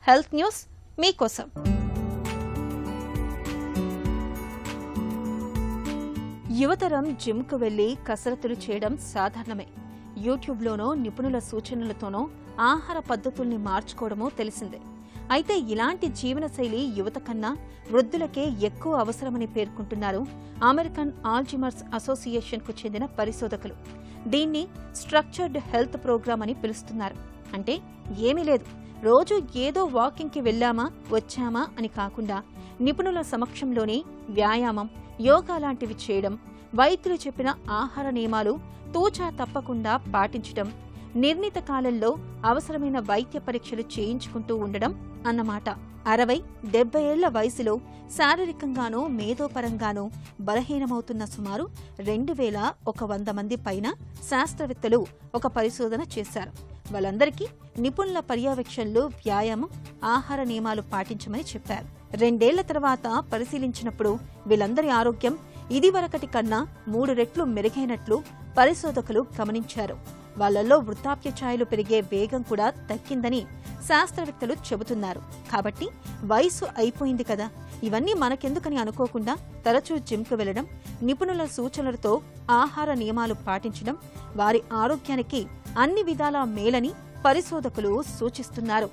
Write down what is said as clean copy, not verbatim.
Health news మీకోసం. యువతరం జిమ్కు వెళ్లి కసరత్తులు చేయడం సాధారణమే. యూట్యూబ్లోనో నిపుణుల సూచనలతోనో ఆహార పద్ధతుల్ని మార్చుకోవడమో తెలిసిందే. అయితే ఇలాంటి జీవనశైలి యువత కన్నా వృద్ధులకే ఎక్కువ అవసరమని పేర్కొంటున్నారు అమెరికన్ ఆల్జీమర్స్ అసోసియేషన్కు చెందిన పరిశోధకులు. దీన్ని స్ట్రక్చర్డ్ హెల్త్ ప్రోగ్రామ్ అని పిలుస్తున్నారు. అంటే ఏమీ లేదు, రోజు ఏదో వాకింగ్కి వెళ్లామా వచ్చామా అని కాకుండా నిపుణుల సమక్షంలోనే వ్యాయామం, యోగా లాంటివి చేయడం, వైద్యులు చెప్పిన ఆహార నియమాలు తూచా తప్పకుండా పాటించడం, నిర్ణీత కాలంలో అవసరమైన వైద్య పరీక్షలు చేయించుకుంటూ ఉండడం అన్నమాట. 60-70 ఏళ్ల వయసులో శారీరకంగానూ మేధోపరంగానూ బలహీనమవుతున్న సుమారు 2100 మంది పైన శాస్త్రవేత్తలు ఒక పరిశోధన చేశారు. వాళ్ళందరికీ నిపుణుల పర్యవేక్షణలో వ్యాయామం, ఆహార నియమాలు పాటించమని చెప్పారు. 2 ఏళ్ల తర్వాత పరిశీలించినప్పుడు వీళ్ళందరి ఆరోగ్యం ఇదివరకటి కన్నా 3 రెట్లు మెరుగైనట్లు పరిశోధకులు గమనించారు. వాళ్లలో వృద్ధాప్య ఛాయలు పెరిగే వేగం కూడా తగ్గిందని శాస్త్రవేత్తలు చెబుతున్నారు. కాబట్టి వయసు అయిపోయింది కదా, ఇవన్నీ మనకెందుకని అనుకోకుండా తరచూ జిమ్కు వెళ్లడం, నిపుణుల సూచనలతో ఆహార నియమాలు పాటించడం వారి ఆరోగ్యానికి అన్ని విధాలా మేలని పరిశోధకులు సూచిస్తున్నారు.